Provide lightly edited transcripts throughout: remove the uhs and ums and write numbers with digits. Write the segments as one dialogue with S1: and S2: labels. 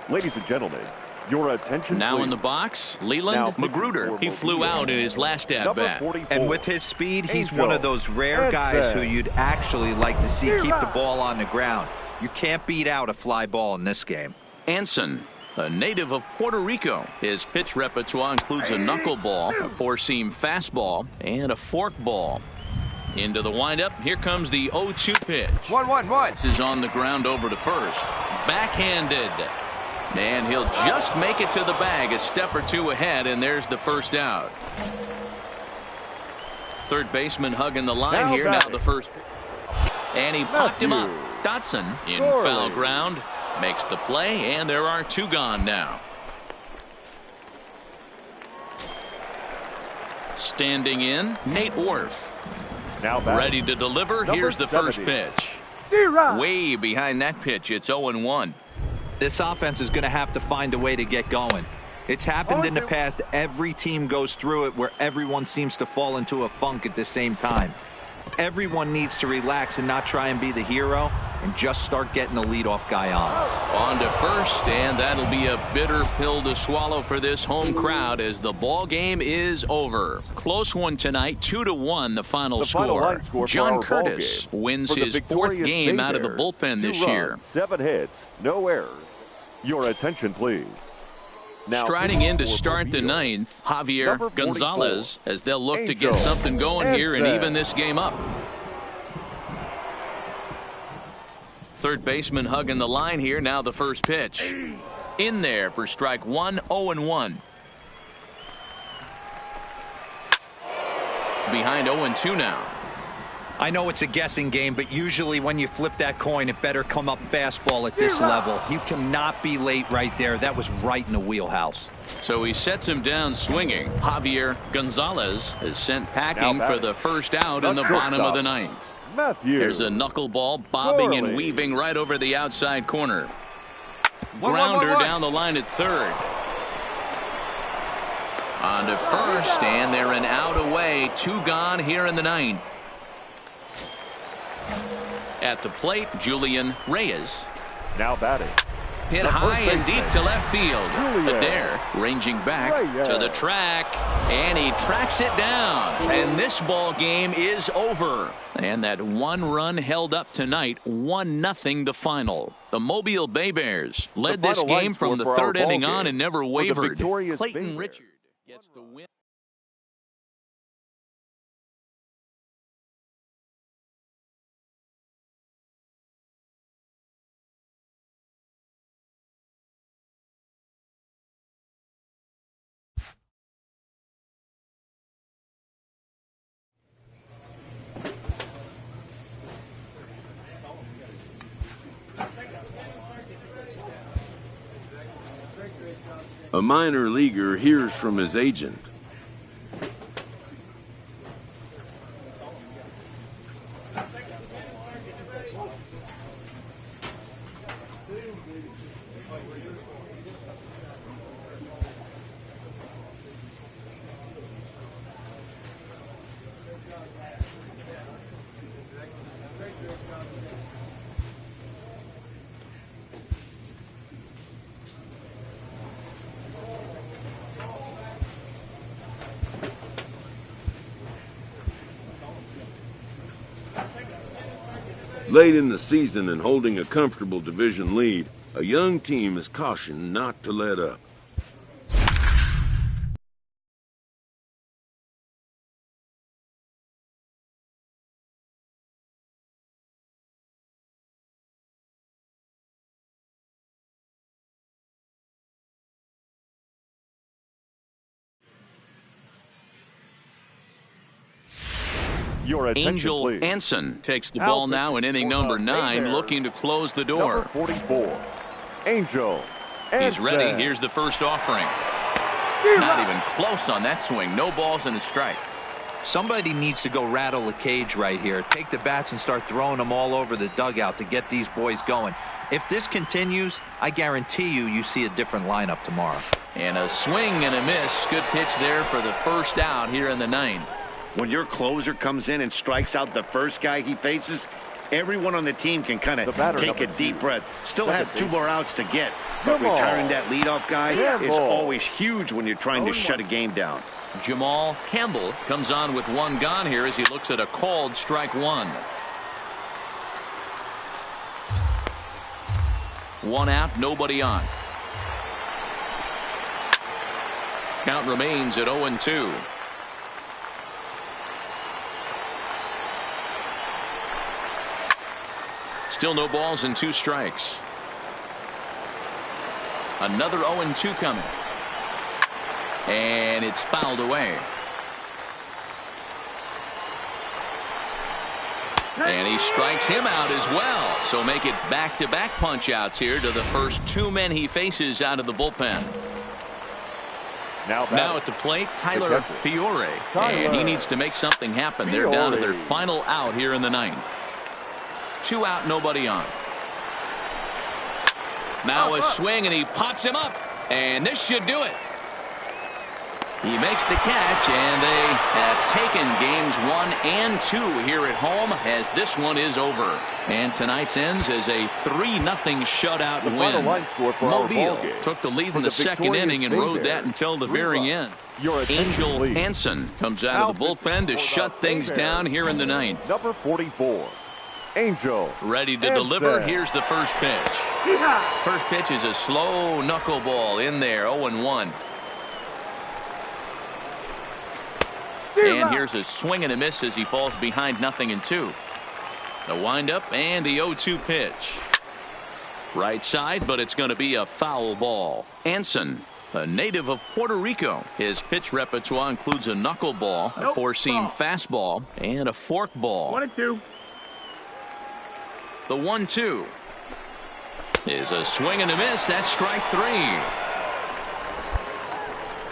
S1: Ladies and gentlemen, your attention
S2: now
S1: please.
S2: In the box, Leland Magruder. He flew out in his last at-bat.
S3: And with his speed, he's
S1: Angel
S3: one of those rare guys who
S1: Anson.
S3: you'd actually like to see keep the ball on the ground. You can't beat out a fly ball in this game.
S2: Anson, a native of Puerto Rico. His pitch repertoire includes a knuckleball, a four-seam fastball, and a forkball. Into the windup. Here comes the 0-2 pitch.
S3: 1-1-1.
S2: This is on the ground over to first. Backhanded. And he'll just make it to the bag a step or two ahead, and there's the first out. Third baseman hugging the line here. Now the first. And he popped him up. Dotson in foul ground. Makes the play, and there are two gone now. Standing in, Nate Orf.
S1: Now
S2: ready to deliver. Here's the first pitch. Way behind that pitch. It's 0-1.
S3: This offense is going to have to find a way to get going. It's happened in the past. Every team goes through it where everyone seems to fall into a funk at the same time. Everyone needs to relax and not try and be the hero and just start getting the leadoff guy on
S2: to first, and that'll be a bitter pill to swallow for this home crowd as the ball game is over. Close one tonight, 2-1 the final score. John Curtis wins his fourth game out of the bullpen this year.
S1: 7 hits, no errors. Your attention please. Now,
S2: striding in to start the ninth, Javier Gonzalez, as they'll look to get something going here and even this game up. Third baseman hugging the line here. Now the first pitch. In there for strike one, 0-1. Behind 0-2 now.
S3: I know it's a guessing game, but usually when you flip that coin, it better come up fastball at this level. You cannot be late right there. That was right in the wheelhouse.
S2: So he sets him down swinging. Javier Gonzalez is sent packing for the first out in the bottom of the ninth. There's a knuckleball bobbing and weaving right over the outside corner. Grounder down the line at third. On to first, and they're an out away. Two gone here in the ninth. At the plate, Julian Reyes.
S1: Now batting.
S2: Hit high and deep to left field. Adair ranging back to the track, and he tracks it down. And this ball game is over. And that one run held up tonight, 1-0 the final. The Mobile Bay Bears led this game from the third inning on and never wavered. Clayton Richard gets the win.
S4: A minor leaguer hears from his agent. Late in the season and holding a comfortable division lead, a young team is cautioned not to let up.
S2: Angel Anson takes the ball now in inning number 9, looking to close the door.
S1: Number 44, Angel Anson.
S2: He's ready. Here's the first offering. Not even close on that swing. No balls and a strike.
S3: Somebody needs to go rattle the cage right here. Take the bats and start throwing them all over the dugout to get these boys going. If this continues, I guarantee you see a different lineup tomorrow.
S2: And a swing and a miss. Good pitch there for the first out here in the ninth.
S5: When your closer comes in and strikes out the first guy he faces, everyone on the team can kind of take a deep breath. Still have 2 more outs to get, but retiring that leadoff guy is always huge when you're trying to shut a game down.
S2: Jamal Campbell comes on with 1 gone here as he looks at a called strike 1. 1 out, nobody on. Count remains at 0-2. Still no balls and 2 strikes. Another 0-2 coming. And it's fouled away. And he strikes him out as well. So make it back-to-back punch-outs here to the first 2 men he faces out of the bullpen. Now at the plate, Tyler Fiore. And he needs to make something happen. They're down to their final out here in the 9th. 2 out, nobody on. Now a swing, and he pops him up. And this should do it. He makes the catch, and they have taken games 1 and 2 here at home as this one is over. And tonight's ends as a 3-0 shutout win. Mobile took the lead in the 2nd inning and rode that until the very end. Angel Anson comes out of the bullpen to shut things down here in the 9th.
S1: Number 44, Angel.
S2: Ready to deliver. Here's the first pitch. First pitch is a slow knuckleball in there, 0-1. And here's a swing and a miss as he falls behind 0-2. The windup and the 0-2 pitch. Right side, but it's going to be a foul ball. Anson, a native of Puerto Rico. His pitch repertoire includes a knuckleball, a 4-seam fastball, and a forkball.
S6: 1-2.
S2: The 1-2 is a swing and a miss. That's strike 3.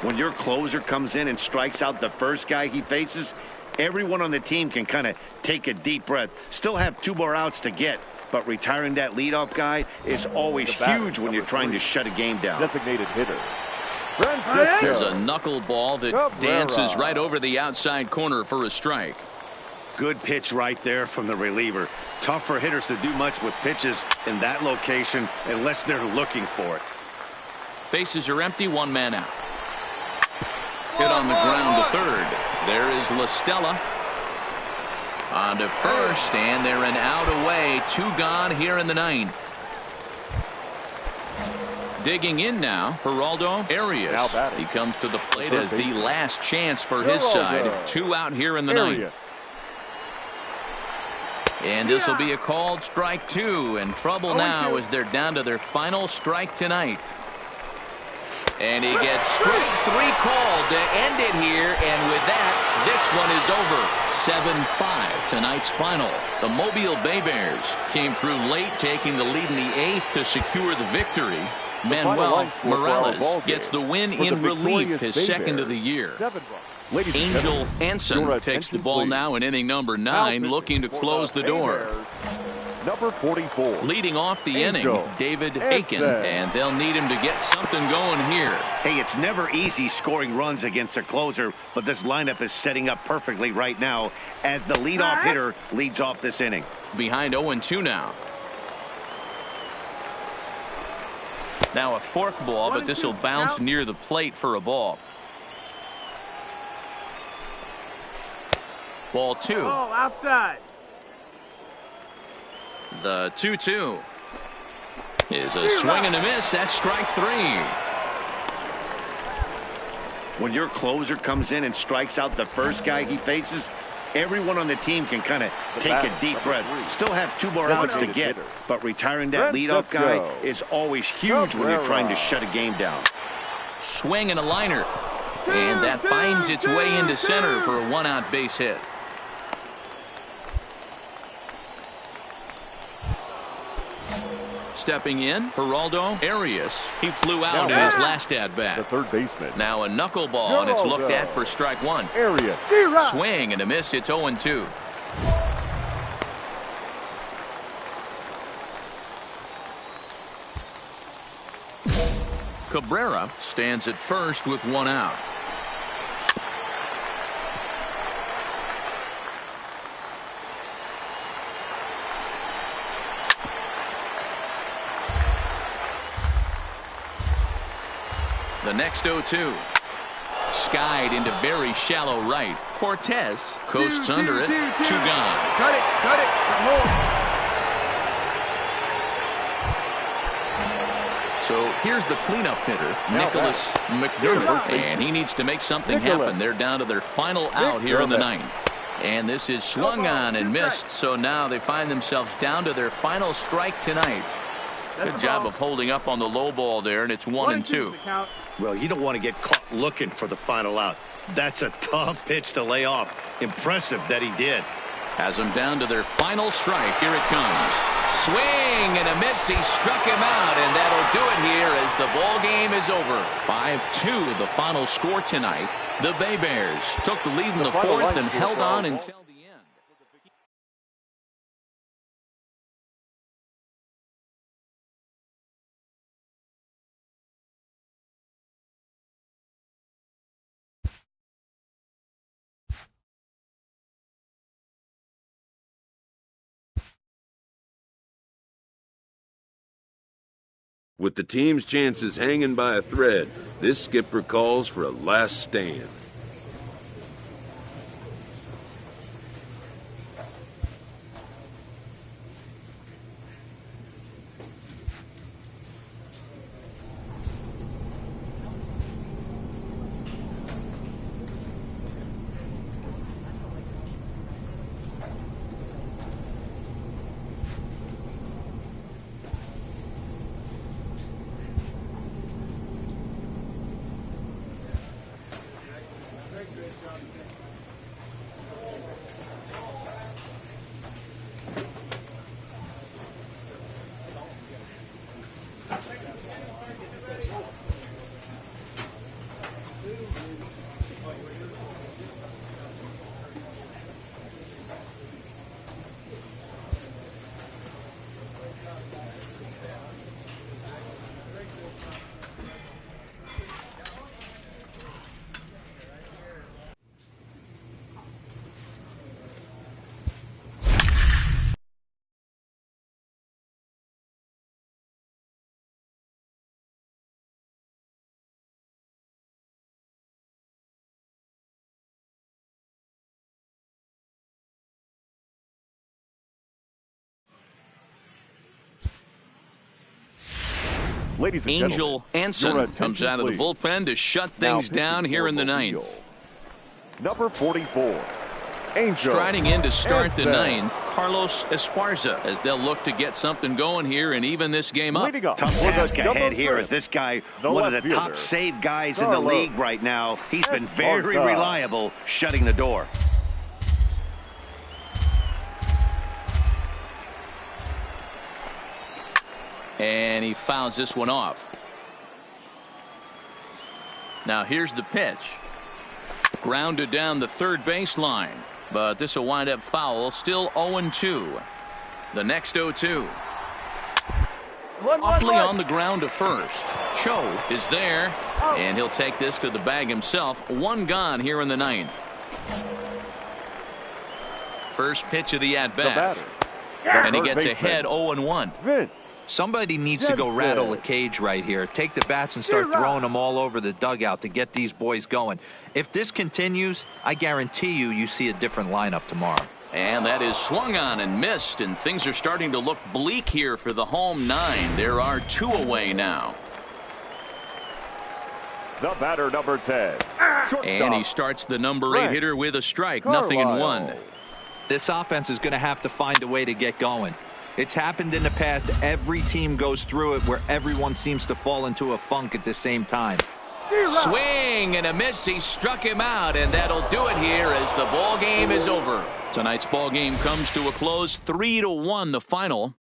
S5: When your closer comes in and strikes out the first guy he faces, everyone on the team can kind of take a deep breath. Still have 2 more outs to get, but retiring that leadoff guy is always huge when you're trying to shut a game down.
S1: Designated hitter.
S2: There's a knuckleball that dances right over the outside corner for a strike.
S5: Good pitch right there from the reliever. Tough for hitters to do much with pitches in that location unless they're looking for it.
S2: Bases are empty, 1 man out. Hit on the ground to third. There is La Stella. On to first, and they're an out away. 2 gone here in the 9th. Digging in now, Geraldo Arias. He comes to the plate as the last chance for his side. 2 out here in the 9th. And this will be a called strike 2. And trouble now as they're down to their final strike tonight. And he gets strike 3 called to end it here. And with that, this one is over. 7-5 tonight's final. The Mobile Bay Bears came through late, taking the lead in the 8th to secure the victory. Manuel Morales gets the win in relief, his 2nd of the year. Angel Anson takes the ball now in inning number 9, looking to close the door.
S1: Number 44.
S2: Leading off the inning, David Aiken, and they'll need him to get something going here.
S5: Hey, it's never easy scoring runs against a closer, but this lineup is setting up perfectly right now as the leadoff hitter leads off this inning.
S2: Behind 0-2 now. Now a fork ball, but this will bounce near the plate for a ball. Ball 2.
S6: Oh, outside.
S2: The 2-2 is a swing and a miss. That's strike 3.
S5: When your closer comes in and strikes out the first guy he faces, everyone on the team can kind of take a deep breath. Still have 2 more outs to get, but retiring that leadoff guy is always huge when you're trying to shut a game down.
S2: Swing and a liner. And that finds its way into center for a 1-out base hit. Stepping in, Geraldo Arias. He flew out in his last at-bat.
S1: The third baseman.
S2: Now a knuckleball, and it's looked at for strike 1.
S1: Arias.
S2: Swing and a miss. It's 0-2. Cabrera stands at first with 1 out. The next 0-2. Skied into very shallow right. Cortez coasts under it. 2 gone.
S6: Cut it.
S2: So here's the cleanup hitter, Nicholas McDermott, and he needs to make something happen. They're down to their final out here in the 9th. And this is swung on and missed, so now they find themselves down to their final strike tonight. Good job of holding up on the low ball there, and it's 1-2.
S5: Well, you don't want to get caught looking for the final out. That's a tough pitch to lay off. Impressive that he did.
S2: Has them down to their final strike. Here it comes. Swing and a miss. He struck him out, and that'll do it here as the ball game is over. 5-2 the final score tonight. The Bay Bears took the lead in the 4th and held on until the end.
S4: With the team's chances hanging by a thread, this skipper calls for a last stand.
S1: Ladies and
S2: Angel Anson comes out of the bullpen to shut things down here in the 9th.
S1: Number 44, Angel
S2: Striding in to start
S1: Anson.
S2: the 9th, Carlos Esparza, as they'll look to get something going here and even this game up.
S5: Tough task ahead here as this guy, one of the top save guys in the league right now. He's been very reliable shutting the door.
S2: And he fouls this one off. Now here's the pitch. Grounded down the third baseline. But this will wind up foul. Still 0-2. The next 0-2. Awfully on the ground to first. Cho is there. And he'll take this to the bag himself. 1 gone here in the 9th. First pitch of the at-bat. And he gets ahead 0-1.
S3: Somebody needs to go rattle a cage right here. Take the bats and start throwing them all over the dugout to get these boys going. If this continues, I guarantee you see a different lineup tomorrow.
S2: And that is swung on and missed, and things are starting to look bleak here for the home 9. There are 2 away now.
S1: The batter, number 10.
S2: And he starts the number 8 hitter with a strike. Nothing in 1.
S3: This offense is going to have to find a way to get going. It's happened in the past. Every team goes through it where everyone seems to fall into a funk at the same time.
S2: Swing and a miss. He struck him out, and that'll do it here as the ball game is over. Tonight's ball game comes to a close. 3-1 the final.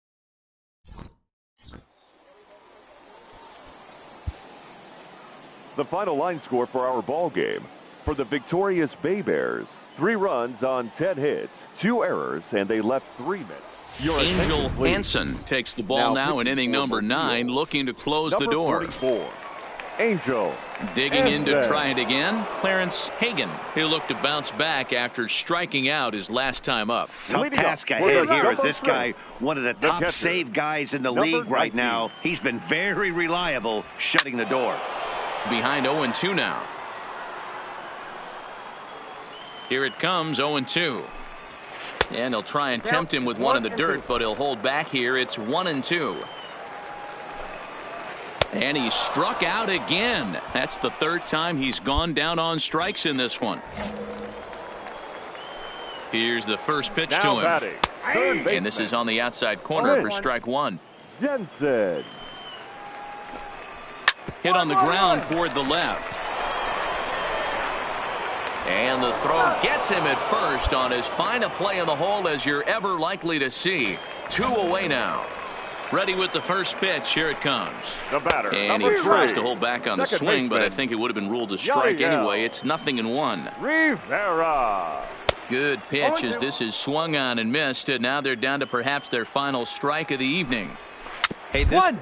S1: The final line score for our ball game. For the victorious Bay Bears, 3 runs on 10 hits, 2 errors, and they left 3 men.
S2: Angel Anson takes the ball now in inning number 9, looking to close the door.
S1: 44, Angel
S2: Digging in to
S1: Anson.
S2: try it again, Clarence Hagan. He'll look to bounce back after striking out his last time up.
S5: Tough task ahead here as this guy, one of the top save guys in the league right now. He's been very reliable shutting the door.
S2: Behind 0-2 now. Here it comes, 0-2. And he'll try and tempt him with one in the dirt, but he'll hold back here. It's 1-2. And he struck out again. That's the third time he's gone down on strikes in this one. Here's the first pitch to him.
S1: Batting,
S2: and this is on the outside corner for strike one.
S1: Jensen.
S2: Hit on the ground toward the left. And the throw gets him at first on as fine a play in the hole as you're ever likely to see. 2 away now. Ready with the first pitch. Here it comes.
S1: The batter,
S2: and he tries to hold back on the swing, but I think it would have been ruled a strike anyway. It's 0-1.
S1: Rivera.
S2: Good pitch as this is swung on and missed. And now they're down to perhaps their final strike of the evening.
S3: Hey, this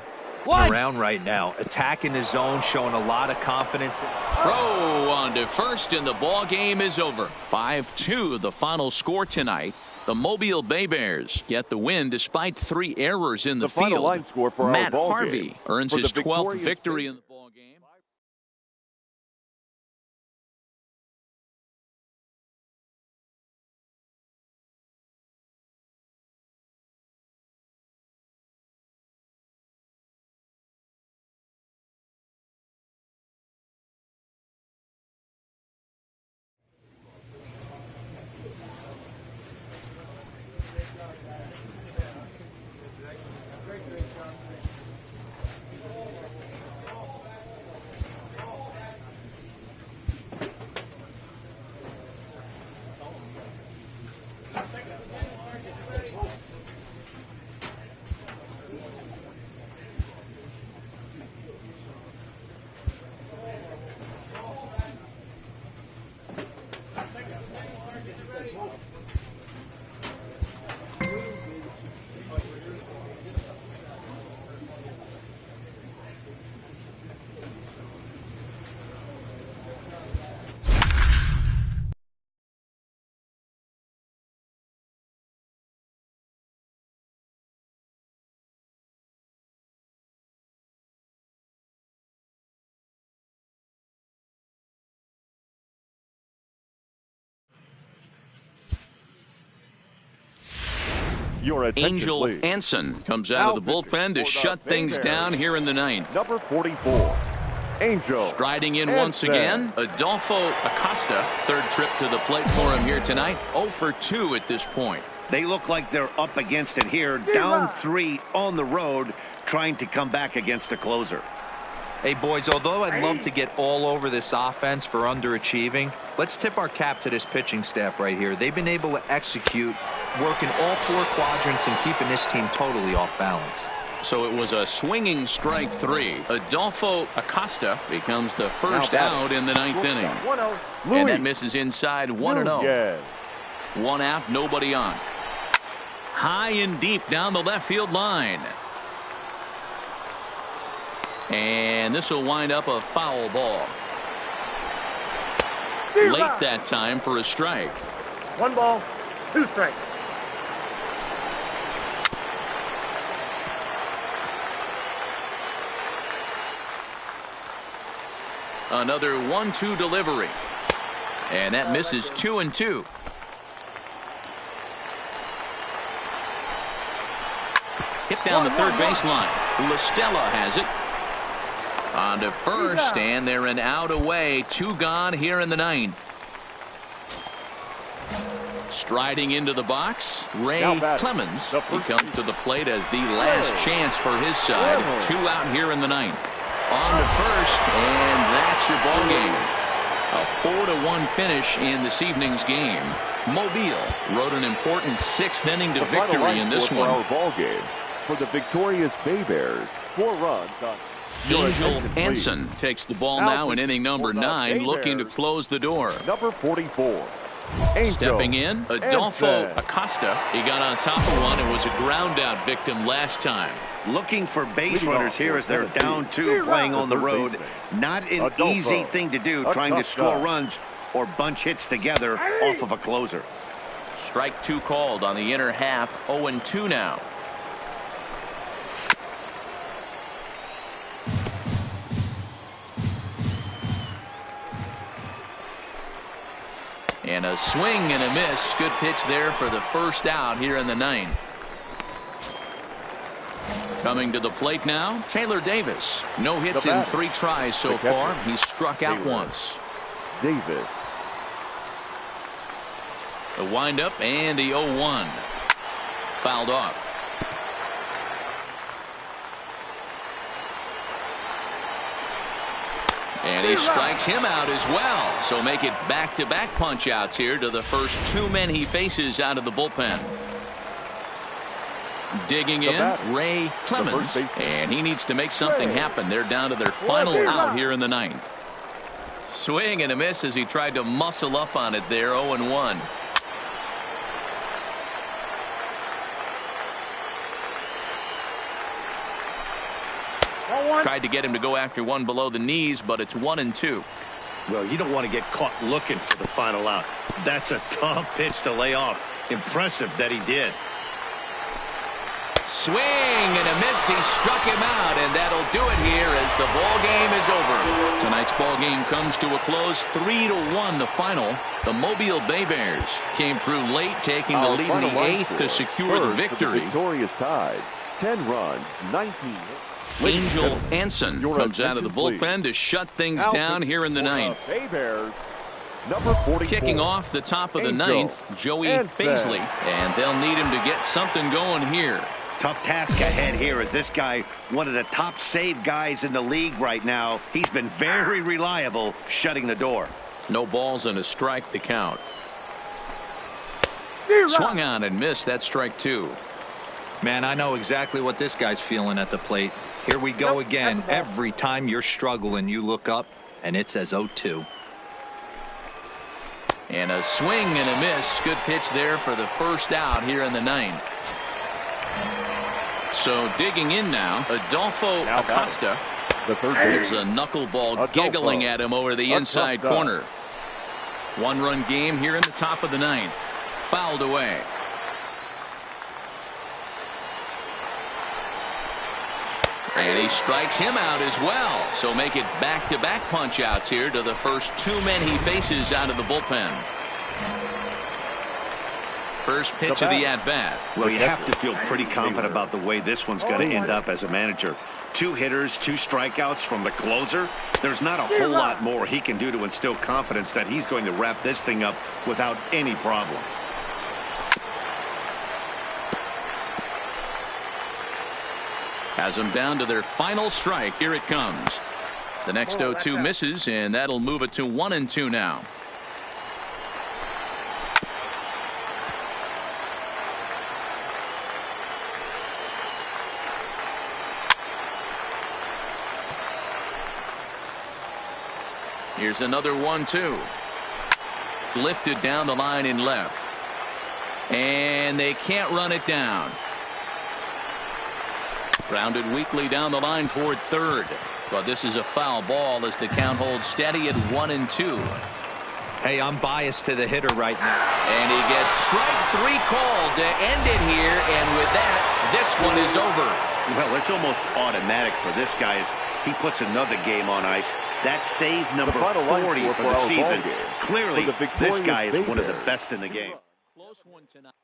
S3: around right now, attacking the zone, showing a lot of confidence.
S2: Throw on to first, and the ball game is over. 5-2 the final score tonight. The Mobile Bay Bears get the win despite 3 errors in the field.
S1: Final line score for
S2: Matt
S1: our ball
S2: Harvey
S1: game.
S2: earns his 12th victory in the ball game. Angel Anson comes out of the bullpen to shut things down here in the ninth.
S1: Number 44, Angel.
S2: Striding in once again, Adolfo Acosta. Third trip to the plate for him here tonight. 0 for 2 at this point.
S5: They look like they're up against it here. Down 3 on the road, trying to come back against a closer.
S3: Hey, boys, although I'd love to get all over this offense for underachieving, let's tip our cap to this pitching staff right here. They've been able to execute, working all 4 quadrants and keeping this team totally off balance.
S2: So it was a swinging strike 3. Adolfo Acosta becomes the first out in the 9th inning. And that misses inside 1-0. 1 out, nobody on. High and deep down the left field line. And this will wind up a foul ball. Late that time for a strike.
S6: 1 ball, 2 strikes.
S2: Another 1-2 delivery. And that misses 2-2. Hit down the third baseline. LaStella has it. On to first, and they're an out away. 2 gone here in the 9th. Striding into the box, Ray Clemens. He comes to the plate as the last chance for his side. 2 out here in the 9th. On to first, and that's your ball game. A 4-1 finish in this evening's game. Mobile wrote an important 6th inning to victory in this one.
S1: Our ball game for the victorious Bay Bears. 4 runs on.
S2: Angel Anson takes the ball now in inning number 9, looking to close the door.
S1: Number 44. Angel
S2: Stepping in, Adolfo
S1: Anson.
S2: Acosta. He got on top of one and was a ground out victim last time.
S5: Looking for base runners here as they're down 2 playing on the road. Not an easy thing to do, trying to score runs or bunch hits together off of a closer.
S2: Strike 2 called on the inner half. 0-2 now. And a swing and a miss. Good pitch there for the first out here in the ninth. Coming to the plate now, Taylor Davis. No hits in 3 tries so far. He's struck out once.
S1: Davis.
S2: The windup and the 0-1. Fouled off. And he strikes him out as well. So make it back-to-back punch-outs here to the first 2 men he faces out of the bullpen. Digging in, Ray Clemens, and he needs to make something happen. They're down to their final out here in the ninth. Swing and a miss as he tried to muscle up on it there. 0-1. Tried to get him to go after one below the knees, but it's 1-2.
S5: Well, you don't want to get caught looking for the final out. That's a tough pitch to lay off. Impressive that he did.
S2: Swing and a miss. He struck him out, and that'll do it here as the ball game is over. Tonight's ball game comes to a close. 3-1 the final. The Mobile Bay Bears came through late, taking the lead in the 8th to secure the victory.
S1: The victorious Tide. 10 runs, 19.
S2: Angel Anson comes out of the bullpen to shut things down here in the ninth.
S1: Bay Bears, number 44.
S2: Kicking off the top of the ninth, Joey Faisley, and they'll need him to get something going here.
S5: Tough task ahead here as this guy, one of the top save guys in the league right now. He's been very reliable shutting the door.
S2: No balls and a strike to count. Swung on and missed. That strike 2.
S3: Man, I know exactly what this guy's feeling at the plate. Here we go again. Every time you're struggling, you look up and it says 0-2.
S2: And a swing and a miss. Good pitch there for the first out here in the ninth. So digging in now, Adolfo Acosta. There's a knuckleball giggling at him over the inside corner. 1-run game here in the top of the ninth. Fouled away. And he strikes him out as well. So make it back-to-back punch-outs here to the first 2 men he faces out of the bullpen. First pitch of the at-bat.
S5: Well, you have to feel pretty confident about the way this one's going to end up as a manager. 2 hitters, 2 strikeouts from the closer. There's not a whole lot more he can do to instill confidence that he's going to wrap this thing up without any problem.
S2: Has them down to their final strike. Here it comes. The next 0-2 misses, and that'll move it to 1-2 now. Here's another 1-2. Lifted down the line in left. And they can't run it down. Grounded weakly down the line toward third. But this is a foul ball as the count holds steady at 1-2.
S3: Hey, I'm biased to the hitter right now.
S2: And he gets strike 3 called to end it here. And with that, this one is over.
S5: Well, it's almost automatic for this guy as he puts another game on ice. That's save number 40 for the season. Clearly, this guy is one of the best in the game.
S2: Close one tonight.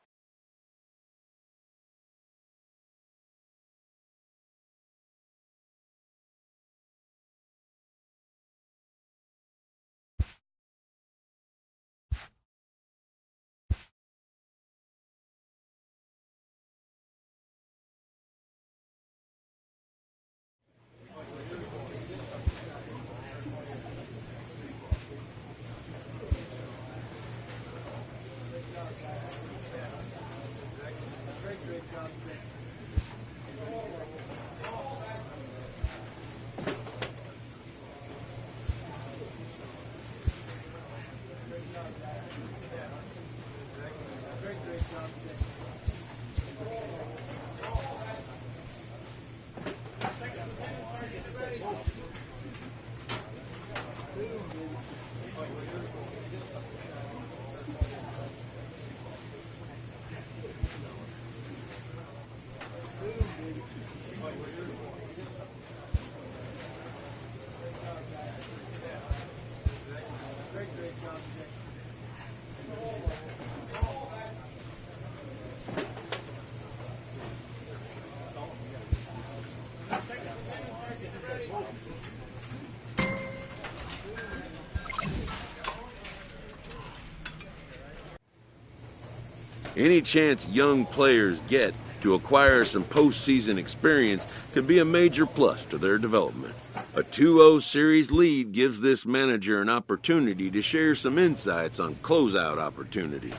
S4: Any chance young players get to acquire some postseason experience could be a major plus to their development. A 2-0 series lead gives this manager an opportunity to share some insights on closeout opportunity.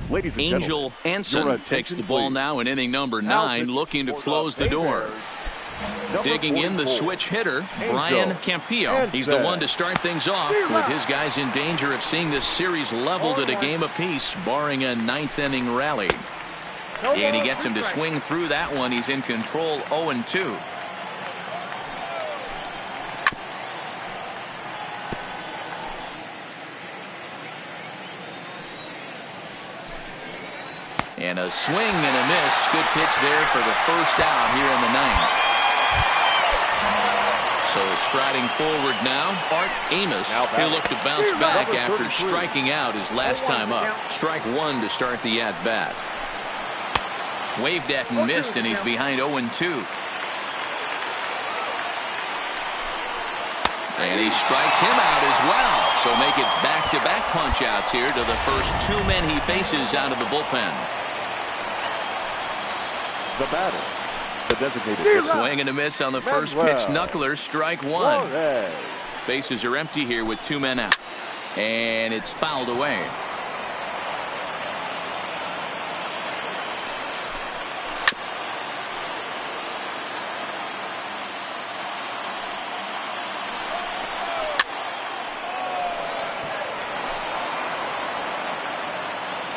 S1: Ladies and
S2: Angel Anson takes the ball now in inning number 9, looking to close the door. Digging in the switch hitter, Brian Campillo. He's the one to start things off with his guys in danger of seeing this series leveled at a game apiece, barring a 9th inning rally. And he gets him to swing through that one. He's in control, 0-2. And a swing and a miss. Good pitch there for the first out here in the 9th. So striding forward now, Art Amos. He'll look to bounce back after striking out his last time up. Strike 1 to start the at-bat. Waved at and missed, and he's behind 0-2. And he strikes him out as well. So make it back-to-back punch-outs here to the first 2 men he faces out of the bullpen.
S1: The batter, the designated
S2: swing and a miss on the first pitch. Knuckler, strike 1. Bases are empty here with 2 men out. And it's fouled away.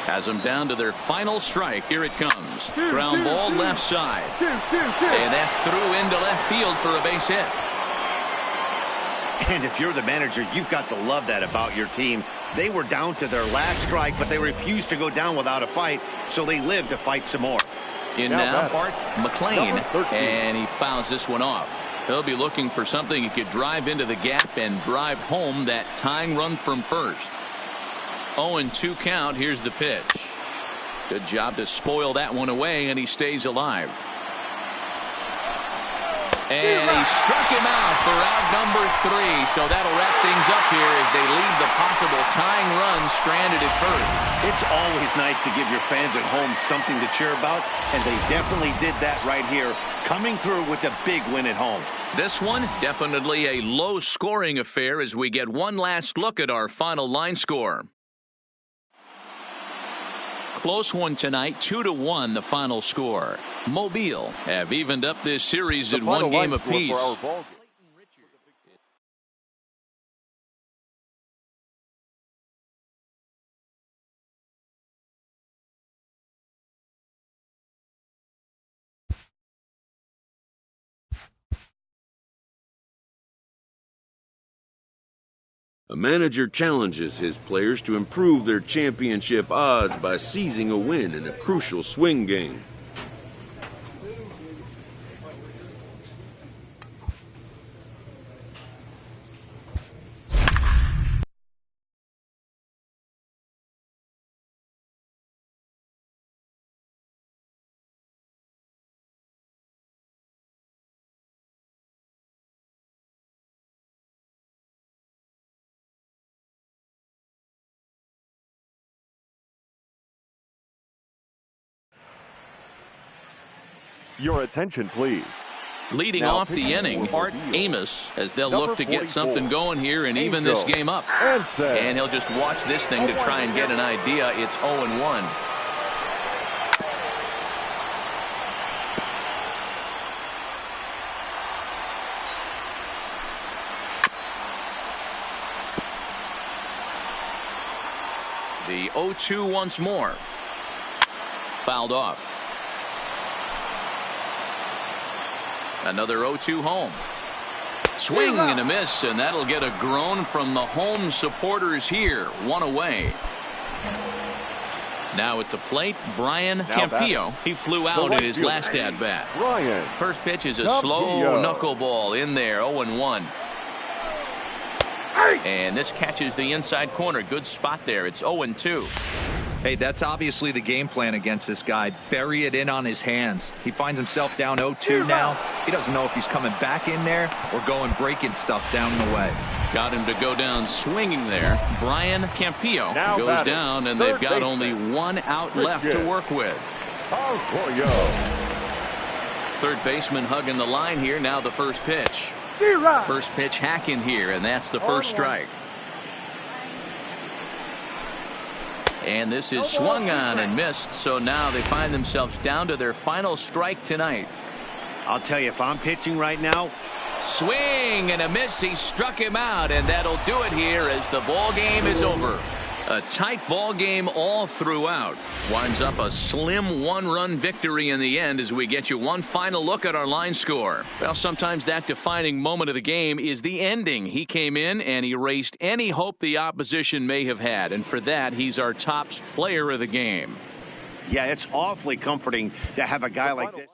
S2: Has them down to their final strike. Here it comes. Ground ball left side. And that's through into left field for a base hit.
S5: And if you're the manager, you've got to love that about your team. They were down to their last strike, but they refused to go down without a fight, so they lived to fight some more.
S2: In now, Art McLean, and he fouls this one off. He'll be looking for something he could drive into the gap and drive home that tying run from first. 0-2 count. Here's the pitch. Good job to spoil that one away, and he stays alive. And he struck him out for out number 3. So that'll wrap things up here as they leave the possible tying run stranded at first.
S5: It's always nice to give your fans at home something to cheer about, and they definitely did that right here, coming through with a big win at home.
S2: This one, definitely a low-scoring affair as we get one last look at our final line score. Close one tonight, 2-1 the final score. Mobile have evened up this series at 1 game apiece.
S4: A manager challenges his players to improve their championship odds by seizing a win in a crucial swing game.
S1: Your attention, please.
S2: Leading off the inning, Art Amos, as they'll look to get something going here and even this game up. And he'll just watch this thing to try and get an idea. It's 0-1. The 0-2 once more. Fouled off. Another 0-2 home. Swing and a miss, and that'll get a groan from the home supporters here. 1 away. Now at the plate, Brian Campillo. He flew out in his last at-bat. First pitch is a slow knuckleball in there, 0-1. And this catches the inside corner. Good spot there. It's 0-2.
S3: Hey, that's obviously the game plan against this guy. Bury it in on his hands. He finds himself down 0-2 now. He doesn't know if he's coming back in there or going breaking stuff down the way.
S2: Got him to go down swinging there. Brian Campillo goes down, and they've got only one out left to work with. Third baseman hugging the line here. Now the first pitch. First pitch hacking here, and that's the first strike. And this is swung on and missed, so now they find themselves down to their final strike tonight.
S5: I'll tell you, if I'm pitching right now.
S2: Swing and a miss. He struck him out, and that'll do it here as the ball game is over. A tight ball game all throughout. Winds up a slim one-run victory in the end as we get you one final look at our line score. Well, sometimes that defining moment of the game is the ending. He came in and erased any hope the opposition may have had, and for that, he's our top player of the game.
S5: Yeah, it's awfully comforting to have a guy like this.